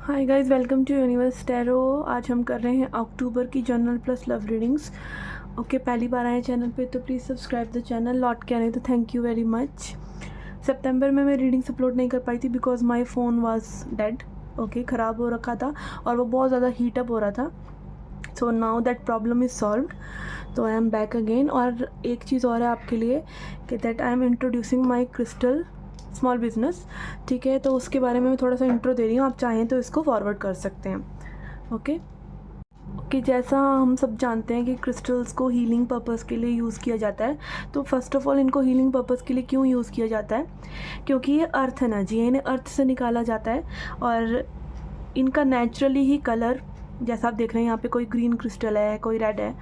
Hi guys, welcome to Universe Tarot. आज हम कर रहे हैं अक्टूबर की general plus love readings. Okay, पहली बार आए चैनल पे तो प्लीज़ सब्सक्राइब द चैनल। लौट के आने तो थैंक यू वेरी मच। सितंबर में मैं रीडिंग्स अपलोड नहीं कर पाई थी because my phone was dead. Okay, ख़राब हो रखा था और वो बहुत ज़्यादा हीटअप हो रहा था। So now that problem is solved, तो आई एम बैक अगेन। और एक चीज़ और है आपके लिए कि that I am introducing my crystal small business. ठीक है, तो उसके बारे में मैं थोड़ा सा इंट्रो दे रही हूँ, आप चाहें तो इसको फॉरवर्ड कर सकते हैं। ओके कि जैसा हम सब जानते हैं कि क्रिस्टल्स को हीलिंग पर्पस के लिए यूज़ किया जाता है। तो फर्स्ट ऑफ ऑल इनको हीलिंग पर्पस के लिए क्यों यूज़ किया जाता है? क्योंकि ये अर्थ एनर्जी है, इन्हें अर्थ से निकाला जाता है और इनका नेचुरली ही कलर, जैसा आप देख रहे हैं यहाँ पे कोई ग्रीन क्रिस्टल है, कोई रेड है,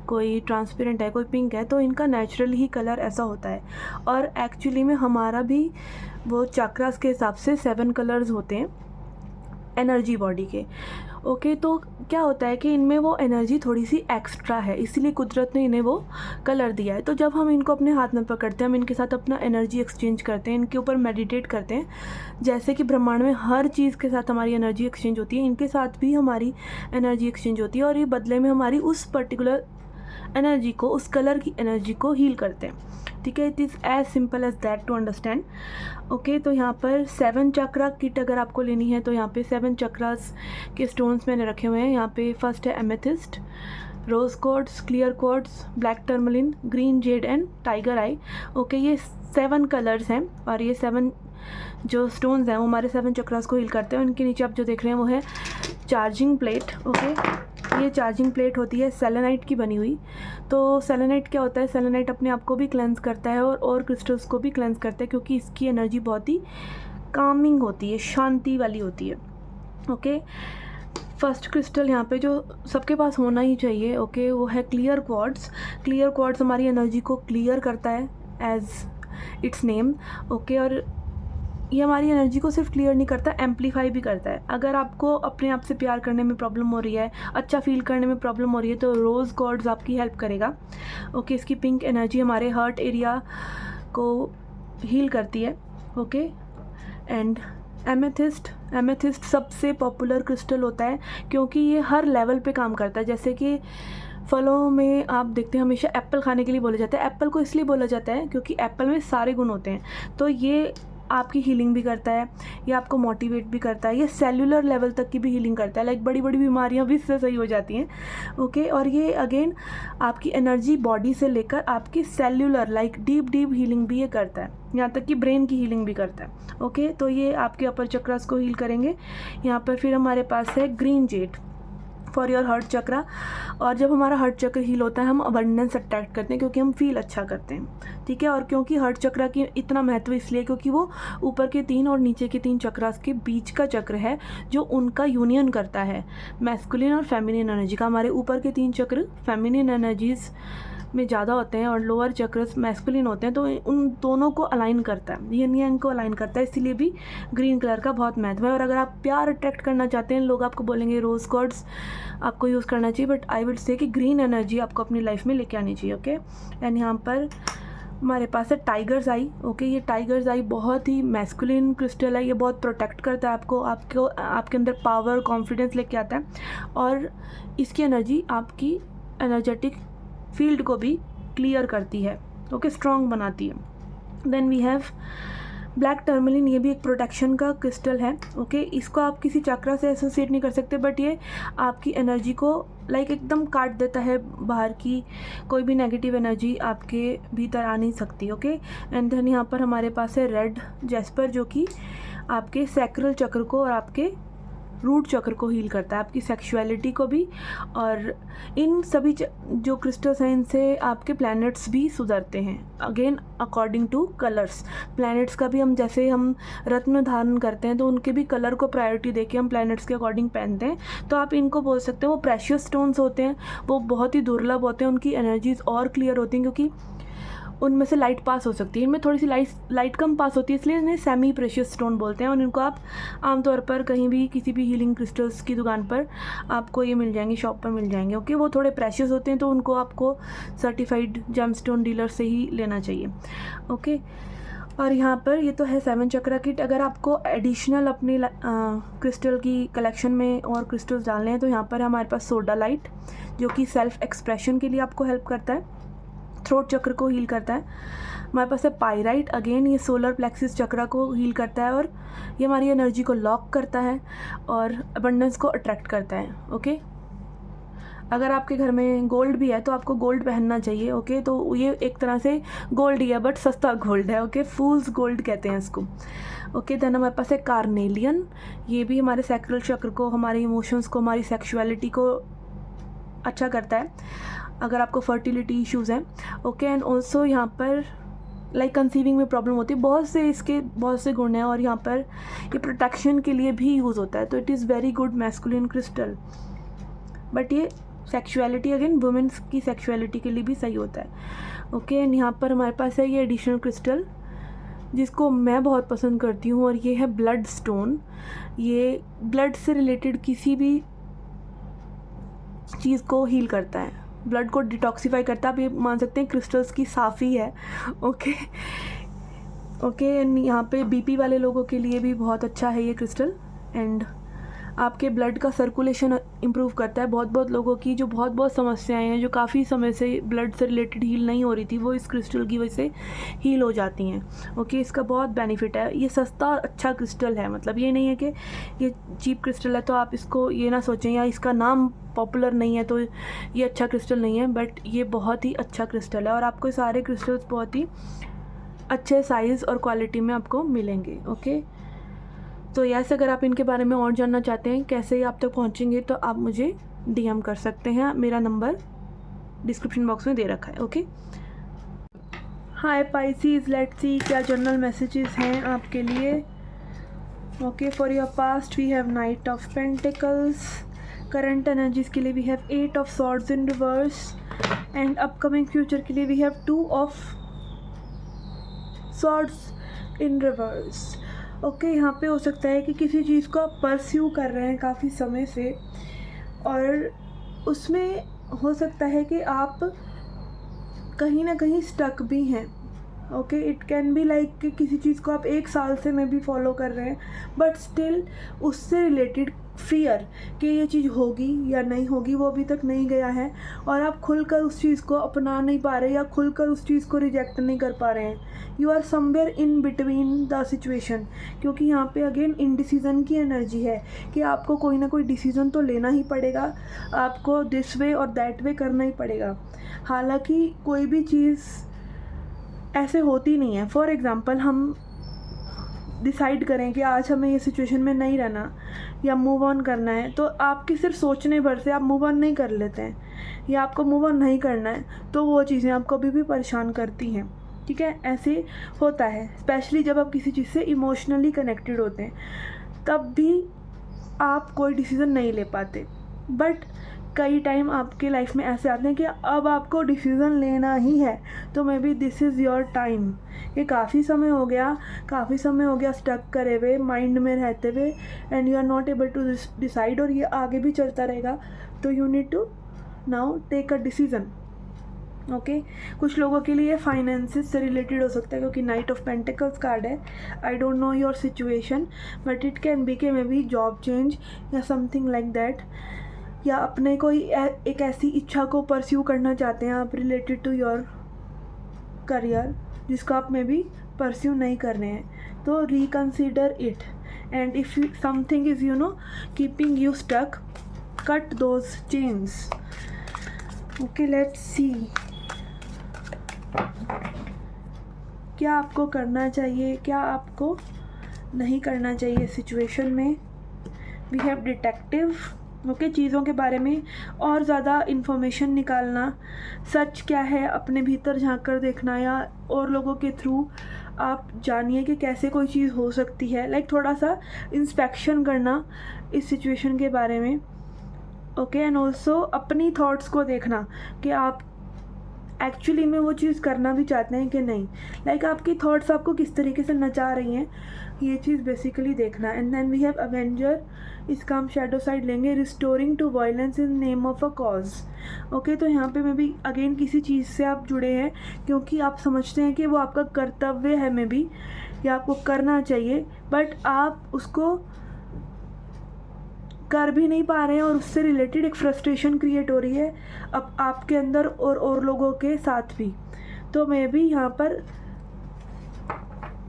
कोई ट्रांसपेरेंट है, कोई पिंक है, तो इनका नेचुरली ही कलर ऐसा होता है। और एक्चुअली में हमारा भी वो चक्रास के हिसाब से 7 कलर्स होते हैं एनर्जी बॉडी के। ओके, तो क्या होता है कि इनमें वो एनर्जी थोड़ी सी एक्स्ट्रा है, इसीलिए कुदरत ने इन्हें वो कलर दिया है। तो जब हम इनको अपने हाथ में पकड़ते हैं, हम इनके साथ अपना एनर्जी एक्सचेंज करते हैं, इनके ऊपर मेडिटेट करते हैं। जैसे कि ब्रह्मांड में हर चीज़ के साथ हमारी एनर्जी एक्सचेंज होती है, इनके साथ भी हमारी एनर्जी एक्सचेंज होती है और ये बदले में हमारी उस पर्टिकुलर एनर्जी को, उस कलर की एनर्जी को हील करते हैं। ठीक है, it is as simple as that to understand. Okay, तो यहाँ पर 7 चक्रा किट अगर आपको लेनी है तो यहाँ पे 7 चक्रास के स्टोन्स मैंने रखे हुए हैं। यहाँ पे फर्स्ट है amethyst, rose quartz, clear quartz, black tourmaline, green jade and tiger eye. Okay, ये 7 कलर्स हैं और ये 7 जो स्टोन्स हैं वो हमारे 7 चक्रास को हील करते हैं। उनके नीचे आप जो देख रहे हैं वो है चार्जिंग प्लेट। ओके, ये चार्जिंग प्लेट होती है सेलेनाइट की बनी हुई। तो सेलेनाइट क्या होता है? सेलेनाइट अपने आप को भी क्लेंस करता है और क्रिस्टल्स को भी क्लेंस करता है, क्योंकि इसकी एनर्जी बहुत ही कामिंग होती है, शांति वाली होती है। ओके, फर्स्ट क्रिस्टल यहाँ पे जो सबके पास होना ही चाहिए, ओके, वो है क्लियर क्वार्ट्ज। क्लियर क्वार्ट्ज हमारी एनर्जी को क्लियर करता है एज इट्स नेम। ओके, और ये हमारी एनर्जी को सिर्फ क्लियर नहीं करता, एम्पलीफाई भी करता है। अगर आपको अपने आप से प्यार करने में प्रॉब्लम हो रही है, अच्छा फील करने में प्रॉब्लम हो रही है, तो रोज़ गॉड्स आपकी हेल्प करेगा। ओके, इसकी पिंक एनर्जी हमारे हार्ट एरिया को हील करती है। ओके, एंड एमेथिस्ट सबसे पॉपुलर क्रिस्टल होता है क्योंकि ये हर लेवल पे काम करता है। जैसे कि फलों में आप देखते हैं हमेशा एप्पल खाने के लिए बोला जाता है। एप्पल को इसलिए बोला जाता है क्योंकि एप्पल में सारे गुण होते हैं। तो ये आपकी हीलिंग भी करता है, ये आपको मोटिवेट भी करता है, ये सेल्यूलर लेवल तक की भी हीलिंग करता है। लाइक बड़ी बड़ी बीमारियां भी इससे सही हो जाती हैं। ओके, और ये अगेन आपकी एनर्जी बॉडी से लेकर आपकी सेल्यूलर लाइक डीप हीलिंग भी ये करता है, यहाँ तक कि ब्रेन की हीलिंग भी करता है। ओके, तो ये आपके अपर चक्रास को हील करेंगे। यहाँ पर फिर हमारे पास है green jade for your heart chakra. और जब हमारा हार्ट चक्र हील होता है हम अबंडेंस अट्रैक्ट करते हैं, क्योंकि हम फील अच्छा करते हैं। ठीक है, और क्योंकि हार्ट चक्रा की इतना महत्व इसलिए क्योंकि वो ऊपर के 3 और नीचे के 3 चक्रास के बीच का चक्र है, जो उनका यूनियन करता है मैस्कुलिन और फेमिनिन एनर्जी का। हमारे ऊपर के 3 चक्र फेमिनिन एनर्जीज में ज़्यादा होते हैं और लोअर चक्र मैस्कुलिन होते हैं, तो उन दोनों को अलाइन करता है, यिन यांग को अलाइन करता है। इसीलिए भी ग्रीन कलर का बहुत महत्व है। और अगर आप प्यार अट्रैक्ट करना चाहते हैं, लोग आपको बोलेंगे रोज़ गॉड्स आपको यूज़ करना चाहिए, बट आई विल से कि ग्रीन एनर्जी आपको अपनी लाइफ में लेके आनी चाहिए। ओके, एंड यहाँ पर हमारे पास है टाइगर्स आई। ओके, ये टाइगर्स आई बहुत ही मैस्कुलिन क्रिस्टल है। ये बहुत प्रोटेक्ट करता है आपको आपके अंदर पावर कॉन्फिडेंस लेके आता है और इसकी एनर्जी आपकी एनर्जेटिक फील्ड को भी क्लियर करती है। ओके, स्ट्रॉन्ग बनाती है। Then we have black tourmaline, ये भी एक प्रोटेक्शन का क्रिस्टल है। ओके, इसको आप किसी चक्रा से एसोसिएट नहीं कर सकते, बट ये आपकी एनर्जी को लाइक एकदम काट देता है, बाहर की कोई भी नेगेटिव एनर्जी आपके भीतर आ नहीं सकती। ओके, एंड देन यहाँ पर हमारे पास है रेड जैस्पर, जो कि आपके सैक्रल चक्र को और आपके रूट चक्र को हील करता है, आपकी सेक्सुअलिटी को भी। और इन सभी जो क्रिस्टल्स हैं इनसे आपके प्लैनेट्स भी सुधरते हैं, again according two colours. Planets का भी हम जैसे हम रत्न धारण करते हैं तो उनके भी कलर को प्रायोरिटी देके हम प्लैनेट्स के अकॉर्डिंग पहनते हैं। तो आप इनको बोल सकते हैं वो प्रेशियस स्टोन्स होते हैं, वो बहुत ही दुर्लभ होते हैं, उनकी एनर्जीज और क्लियर होती हैं क्योंकि उनमें से लाइट पास हो सकती है। इनमें थोड़ी सी लाइट कम पास होती है, इसलिए इन्हें सेमी प्रेशियस स्टोन बोलते हैं। और इनको आप आमतौर पर कहीं भी किसी भी हीलिंग क्रिस्टल्स की दुकान पर आपको ये मिल जाएंगे, शॉप पर मिल जाएंगे। ओके, वो थोड़े प्रेशियस होते हैं तो उनको आपको सर्टिफाइड जेमस्टोन डीलर से ही लेना चाहिए। ओके, और यहाँ पर ये तो है 7 चक्रा किट। अगर आपको एडिशनल अपनी क्रिस्टल की कलेक्शन में और क्रिस्टल्स डालने हैं तो यहाँ पर हमारे पास सोडा लाइट, जो कि सेल्फ एक्सप्रेशन के लिए आपको हेल्प करता है, थ्रोट चक्र को हील करता है। हमारे पास है पायराइट, अगेन ये सोलर प्लेक्सिस चक्रा को हील करता है और ये हमारी एनर्जी को लॉक करता है और अबंडेंस को अट्रैक्ट करता है। ओके, अगर आपके घर में गोल्ड भी है तो आपको गोल्ड पहनना चाहिए। ओके, तो ये एक तरह से गोल्ड ही है बट सस्ता गोल्ड है। ओके, फूल्स गोल्ड कहते हैं इसको। ओके, देन हमारे पास है कार्नेलियन, ये भी हमारे सैक्रल चक्र को, हमारे इमोशंस को, हमारी सेक्सुअलिटी को अच्छा करता है अगर आपको फर्टिलिटी इश्यूज़ हैं। ओके, एंड ऑल्सो यहाँ पर लाइक कंसीविंग में प्रॉब्लम होती है, बहुत से गुण हैं और यहाँ पर ये प्रोटेक्शन के लिए भी यूज़ होता है। तो it is very good masculine crystal, but ये सेक्सुअलिटी अगेन वुमेन्स की सेक्सुअलिटी के लिए भी सही होता है। ओके, एंड यहाँ पर हमारे पास है ये एडिशनल क्रिस्टल जिसको मैं बहुत पसंद करती हूँ और ये है ब्लड स्टोन। ये ब्लड से रिलेटेड किसी भी चीज़ को हील करता है, ब्लड को डिटॉक्सीफाई करता है। आप ये मान सकते हैं क्रिस्टल्स की साफ़ी है। ओके, एंड यहाँ पे बीपी वाले लोगों के लिए भी बहुत अच्छा है ये क्रिस्टल, एंड आपके ब्लड का सर्कुलेशन इम्प्रूव करता है। बहुत लोगों की जो बहुत समस्याएं हैं, जो काफ़ी समय से ब्लड से रिलेटेड हील नहीं हो रही थी, वो इस क्रिस्टल की वजह से हील हो जाती हैं। ओके, इसका बहुत बेनिफिट है। ये सस्ता और अच्छा क्रिस्टल है, मतलब ये नहीं है कि ये चीप क्रिस्टल है तो आप इसको ये ना सोचें या इसका नाम पॉपुलर नहीं है तो ये अच्छा क्रिस्टल नहीं है, बट ये बहुत ही अच्छा क्रिस्टल है और आपको सारे क्रिस्टल्स बहुत ही अच्छे साइज़ और क्वालिटी में आपको मिलेंगे। ओके, तो यस, अगर आप इनके बारे में और जानना चाहते हैं कैसे आप तक पहुंचेंगे तो आप मुझे DM कर सकते हैं। मेरा नंबर डिस्क्रिप्शन बॉक्स में दे रखा है। Okay, hi Pisces, let's see क्या जनरल मैसेजेस हैं आपके लिए। Okay, for your past we have knight of pentacles, current energies के लिए we have 8 of swords in reverse, and upcoming future के लिए we have 2 of swords in reverse. Okay, यहाँ पे हो सकता है कि किसी चीज़ को आप परस्यू कर रहे हैं काफ़ी समय से और उसमें हो सकता है कि आप कहीं ना कहीं स्टक भी हैं। Okay, it can be like कि किसी चीज़ को आप 1 साल से में भी फॉलो कर रहे हैं बट स्टिल उससे रिलेटेड फियर कि ये चीज़ होगी या नहीं होगी वो अभी तक नहीं गया है और आप खुलकर उस चीज़ को अपना नहीं पा रहे या खुलकर उस चीज़ को रिजेक्ट नहीं कर पा रहे हैं। You are somewhere in between the situation, क्योंकि यहाँ पे अगेन इनडिसीज़न की एनर्जी है कि आपको कोई ना कोई डिसीज़न तो लेना ही पड़ेगा, आपको दिस वे और दैट वे करना ही पड़ेगा। हालांकि कोई भी चीज़ ऐसे होती नहीं है। फॉर एग्ज़ाम्पल, हम डिसाइड करें कि आज हमें ये सिचुएशन में नहीं रहना या मूव ऑन करना है, तो आपकी सिर्फ सोचने भर से आप मूव ऑन नहीं कर लेते हैं या आपको मूव ऑन नहीं करना है तो वो चीज़ें आपको अभी भी परेशान करती हैं। ठीक है, ऐसे होता है, स्पेशली जब आप किसी चीज़ से इमोशनली कनेक्टेड होते हैं तब भी आप कोई डिसीज़न नहीं ले पाते। बट कई टाइम आपके लाइफ में ऐसे आते हैं कि अब आपको डिसीज़न लेना ही है, तो may be this is your time. ये काफ़ी समय हो गया स्टक करे हुए, माइंड में रहते हुए, and you are not able to decide, और ये आगे भी चलता रहेगा। तो you need to now take a decision. Okay, कुछ लोगों के लिए फाइनेंसेस से रिलेटेड हो सकता है क्योंकि नाइट ऑफ पेंटिकल्स कार्ड है। I don't know your situation but it can be के मे बी जॉब चेंज या समथिंग लाइक दैट, या अपने कोई एक ऐसी इच्छा को परस्यू करना चाहते हैं आप रिलेटेड टू योर करियर जिसको आप मे बी परस्यू नहीं कर रहे हैं, तो reconsider it, and if something is keeping you stuck, cut those chains. Okay, let's see क्या आपको करना चाहिए, क्या आपको नहीं करना चाहिए सिचुएशन में। We have detective. ओके, चीज़ों के बारे में और ज़्यादा इन्फॉर्मेशन निकालना, सच क्या है अपने भीतर झांक कर देखना, या और लोगों के थ्रू आप जानिए कि कैसे कोई चीज़ हो सकती है, लाइक थोड़ा सा इंस्पेक्शन करना इस सिचुएशन के बारे में। ओके, एंड ऑल्सो अपनी थॉट्स को देखना कि आप एक्चुअली में वो चीज़ करना भी चाहते हैं कि नहीं, लाइक आपकी थॉट्स आपको किस तरीके से नचा रही हैं ये चीज़ बेसिकली देखना। And then we have avenger, इसका हम शेडो साइड लेंगे, restoring to violence in name of a cause. Okay, तो यहाँ पे मे बी अगेन किसी चीज़ से आप जुड़े हैं क्योंकि आप समझते हैं कि वो आपका कर्तव्य है मे बी, या आपको करना चाहिए, बट आप उसको कर भी नहीं पा रहे हैं और उससे रिलेटेड एक फ्रस्ट्रेशन क्रिएट हो रही है अब आपके अंदर और लोगों के साथ भी। तो मे बी यहाँ पर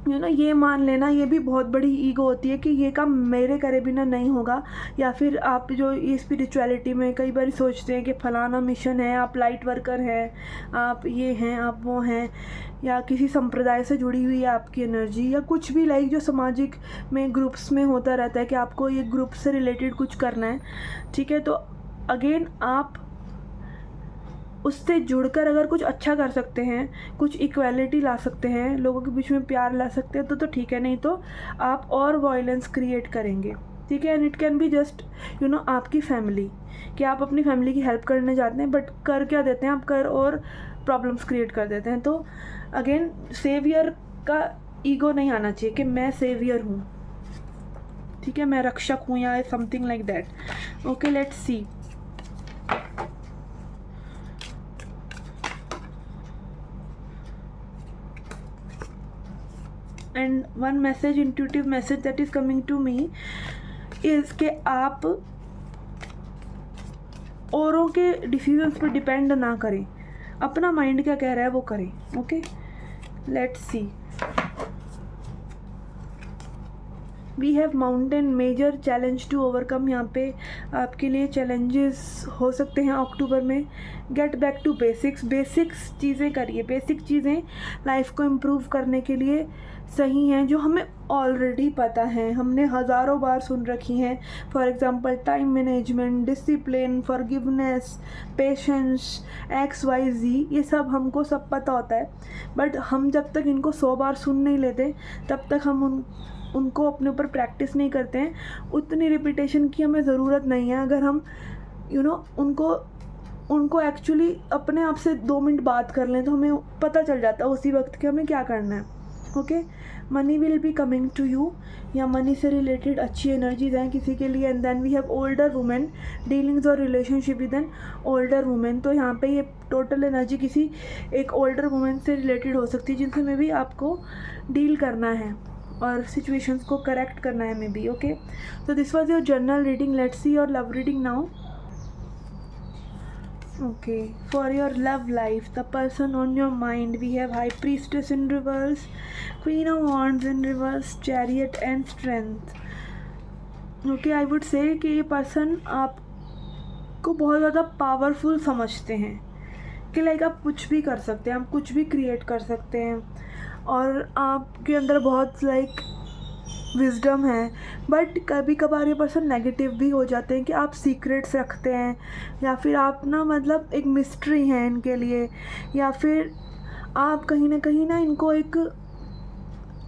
ये मान लेना, ये भी बहुत बड़ी ईगो होती है कि ये काम मेरे करे बिना नहीं होगा। या फिर आप जो ये स्पिरिचुअलिटी में कई बार सोचते हैं कि फलाना मिशन है, आप लाइट वर्कर हैं, आप ये हैं, आप वो हैं, या किसी संप्रदाय से जुड़ी हुई है आपकी एनर्जी, या कुछ भी लाइक जो सामाजिक में ग्रुप्स में होता रहता है कि आपको ये ग्रुप से रिलेटेड कुछ करना है। ठीक है, तो अगेन आप उससे जुड़कर अगर कुछ अच्छा कर सकते हैं, कुछ इक्वालिटी ला सकते हैं, लोगों के बीच में प्यार ला सकते हैं तो ठीक है, नहीं तो आप और वायलेंस क्रिएट करेंगे। ठीक है, and it can be just आपकी फैमिली, कि आप अपनी फैमिली की हेल्प करने जाते हैं बट कर क्या देते हैं आप, कर और प्रॉब्लम्स क्रिएट कर देते हैं। तो अगेन सेवियर का ईगो नहीं आना चाहिए कि मैं सेवियर हूँ, ठीक है, मैं रक्षक हूँ या something like that. Okay, let's see. And one message, intuitive message that is coming to me is के आप औरों के डिसीजंस पर डिपेंड ना करें, अपना माइंड क्या कह रहा है वो करें। Okay, let's see. We have mountain, major challenge to overcome. यहाँ पे आपके लिए चैलेंजेस हो सकते हैं अक्टूबर में। गेट बैक टू बेसिक्स चीज़ें करिए, बेसिक चीज़ें लाइफ को इम्प्रूव करने के लिए सही हैं, जो हमें ऑलरेडी पता है, हमने हज़ारों बार सुन रखी हैं। For example time management, discipline, forgiveness, patience, XYZ, ये सब हमको सब पता होता है, बट हम जब तक इनको 100 बार सुन नहीं लेते तब तक हम उनको अपने ऊपर प्रैक्टिस नहीं करते हैं। उतनी रिपीटेशन की हमें ज़रूरत नहीं है। अगर हम उनको एक्चुअली अपने आप से 2 मिनट बात कर लें तो हमें पता चल जाता है उसी वक्त कि हमें क्या करना है। Okay, money will be coming to you, या मनी से रिलेटेड अच्छी एनर्जीज हैं किसी के लिए। And then we have older women, dealings और relationship with an older women. तो यहाँ पे ये टोटल एनर्जी किसी एक ओल्डर वुमेन से रिलेटेड हो सकती है जिनसे में भी आपको डील करना है और सिचुएशंस को करेक्ट करना है मे बी। ओके, तो this was your journal reading. Let's see your love reading now. Okay, for your love life, the person on your mind, we have High Priestess in reverse, Queen of Wands in reverse, Chariot and Strength. Okay, I would say कि ये person आपको बहुत ज़्यादा powerful समझते हैं कि like आप कुछ भी कर सकते हैं, आप कुछ भी क्रिएट कर सकते हैं और आपके अंदर बहुत लाइक विजडम है। बट कभी कभार ये पर्सन नेगेटिव भी हो जाते हैं कि आप सीक्रेट्स रखते हैं, या फिर आप मतलब एक मिस्ट्री हैं इनके लिए, या फिर आप कहीं ना इनको एक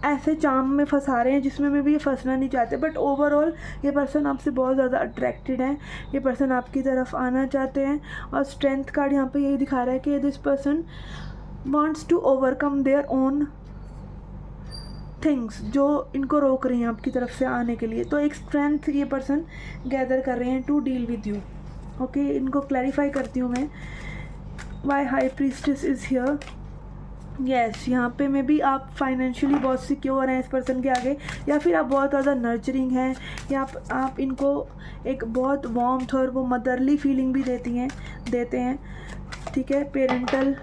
ऐसे चाम में फंसा रहे हैं जिसमें मैं भी ये फंसना नहीं चाहते। बट ओवरऑल ये पर्सन आपसे बहुत ज़्यादा अट्रैक्टेड है, ये पर्सन आपकी तरफ आना चाहते हैं। और स्ट्रेंथ कार्ड यहाँ पे यही दिखा रहा है कि this person wants to overcome their own things जो इनको रोक रही हैं आपकी तरफ से आने के लिए। तो एक स्ट्रेंथ ये पर्सन गैदर कर रहे हैं to deal with you. Okay, इनको क्लैरिफाई करती हूँ मैं। Why high priestess is here. Yes, यहाँ पे में भी आप फाइनेंशियली बहुत सिक्योर हैं इस पर्सन के आगे, या फिर आप बहुत ज़्यादा नर्चरिंग हैं, या आप इनको एक बहुत वार्मथ और वो मदरली फीलिंग भी देते हैं। ठीक है, पेरेंटल,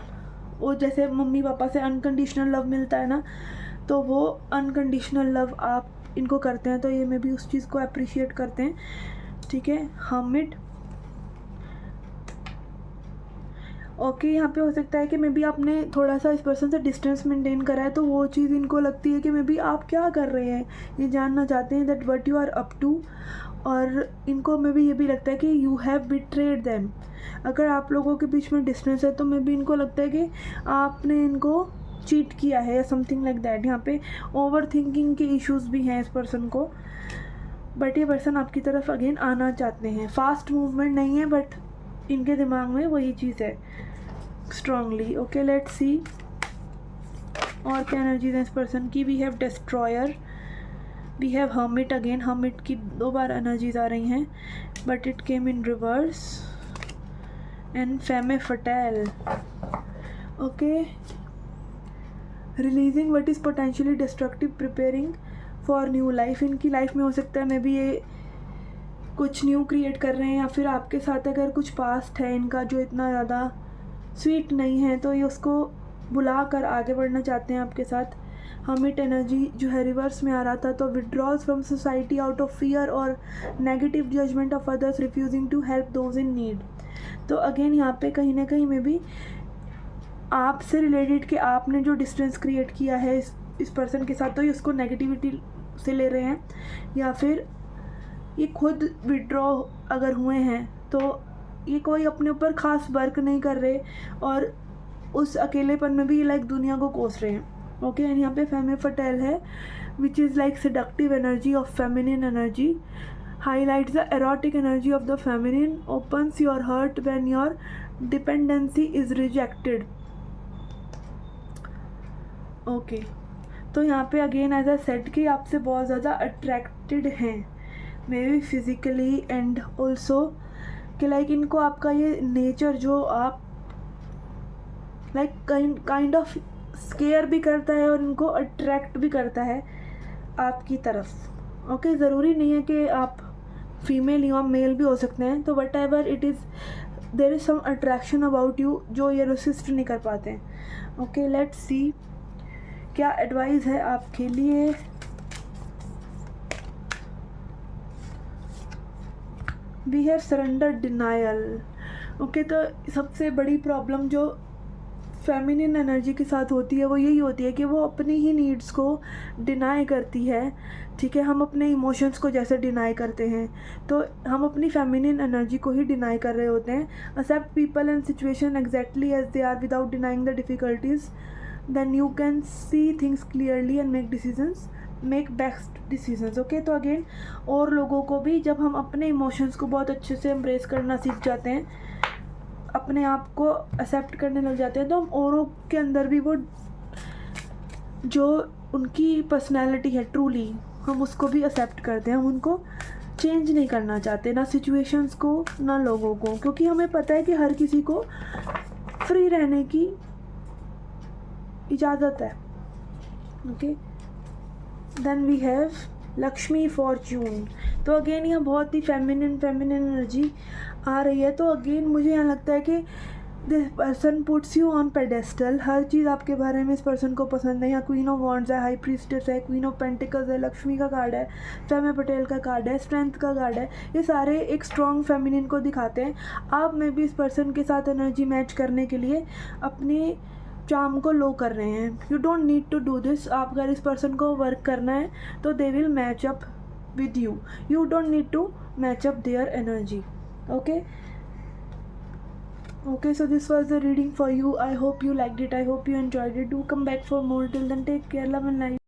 वो जैसे मम्मी पापा से अनकंडीशनल लव मिलता है ना, तो वो अनकंडीशनल लव आप इनको करते हैं, तो ये में भी उस चीज़ को अप्रिशिएट करते हैं। ठीक है, हर्मिट। ओके, यहाँ पे हो सकता है कि मे बी आपने थोड़ा सा इस पर्सन से डिस्टेंस मेंटेन करा है, तो वो चीज़ इनको लगती है कि मे बी आप क्या कर रहे हैं, ये जानना चाहते हैं that what you are up to. और इनको मे बी ये भी लगता है कि यू हैव बिट्रेड देम। अगर आप लोगों के बीच में डिस्टेंस है तो मे बी इनको लगता है कि आपने इनको चीट किया है या समथिंग लाइक दैट। यहाँ पे ओवर थिंकिंग के इश्यूज़ भी हैं इस पर्सन को, बट ये पर्सन आपकी तरफ अगेन आना चाहते हैं। फास्ट मूवमेंट नहीं है, बट इनके दिमाग में वही चीज़ है स्ट्रांगली। ओके, लेट्स सी और क्या एनर्जीज है इस पर्सन की। We have destroyer, we have hermit again, hermit की 2 बार एनर्जीज आ रही हैं but it came in reverse, and femme fatale. Okay, releasing what is potentially destructive, preparing for new life. इनकी लाइफ में हो सकता है मे बी ये कुछ न्यू क्रिएट कर रहे हैं, या फिर आपके साथ अगर कुछ पास्ट है इनका जो इतना ज़्यादा स्वीट नहीं है तो ये उसको बुला कर आगे बढ़ना चाहते हैं आपके साथ। हमिट एनर्जी जो है रिवर्स में आ रहा था, तो withdrawals from society out of fear और negative judgement of others, refusing to help those in need. तो अगेन यहाँ पे कहीं ना कहीं में भी आपसे रिलेटेड कि आपने जो डिस्टेंस क्रिएट किया है इस पर्सन के साथ, तो ये उसको नेगेटिविटी से ले रहे हैं, या फिर ये खुद विड्रॉ अगर हुए हैं तो ये कोई अपने ऊपर ख़ास वर्क नहीं कर रहे और उस अकेलेपन में भी ये लाइक दुनिया को कोस रहे हैं। ओके, एंड यहाँ पे फेमे फटेल है which is like seductive energy of feminine energy, highlights the erotic energy of the feminine, opens your heart when your dependency is rejected. Okay, तो यहाँ पे अगेन एज अ सेट कि आपसे बहुत ज़्यादा अट्रैक्टेड हैं may be physically and also कि like इनको आपका ये नेचर जो आप लाइक काइंड ऑफ स्केयर भी करता है और इनको अट्रैक्ट भी करता है आपकी तरफ। ओके, ज़रूरी नहीं है कि आप फीमेल या मेल भी हो सकते हैं, तो whatever it is there is some attraction about you जो ये रेसिस्ट नहीं कर पाते हैं। ओके, लेट्स सी क्या एडवाइस है आपके लिए। We have surrender denial. Okay, तो सबसे बड़ी प्रॉब्लम जो फेमिनिन एनर्जी के साथ होती है वो यही होती है कि वो अपनी ही नीड्स को डिनाई करती है। ठीक है, हम अपने इमोशंस को जैसे डिनाई करते हैं तो हम अपनी फेमिनिन एनर्जी को ही डिनाई कर रहे होते हैं। Accept people and situation exactly as they are without denying the difficulties, then you can see things clearly and make best decisions. Okay, तो अगेन और लोगों को भी जब हम अपने इमोशंस को बहुत अच्छे से एम्ब्रेस करना सीख जाते हैं, अपने आप को एक्सेप्ट करने लग जाते हैं, तो हम औरों के अंदर भी वो जो उनकी पर्सनैलिटी है ट्रूली हम उसको भी एक्सेप्ट करते हैं। हम उनको चेंज नहीं करना चाहते, ना सिचुएशंस को ना लोगों को, क्योंकि हमें पता है कि हर किसी को फ्री रहने की इजाज़त है। Okay, then we have Lakshmi fortune. तो अगेन यहाँ बहुत ही फेमिनिन एनर्जी आ रही है। तो अगेन मुझे यहाँ लगता है कि this person puts you on pedestal. हर चीज़ आपके बारे में इस पर्सन को पसंद है। यहाँ क्वीन ऑफ वॉन्ड्स है, हाई प्रीस्टेस है, क्वीन ऑफ पेंटिकल्स है, लक्ष्मी का कार्ड है, फेमे पटेल का कार्ड है, स्ट्रेंथ का कार्ड है। ये सारे एक स्ट्रॉन्ग फेमिनिन को दिखाते हैं। आप में भी इस पर्सन के साथ एनर्जी मैच करने के लिए अपनी चार्म को लो कर रहे हैं। You don't need to do this. आप अगर इस पर्सन को वर्क करना है तो they will match up with you. You don't need to match up their energy. Okay, so this was the reading for you. I hope you liked it. I hope you enjoyed it. Do come back for more. Till then, take care, love and life.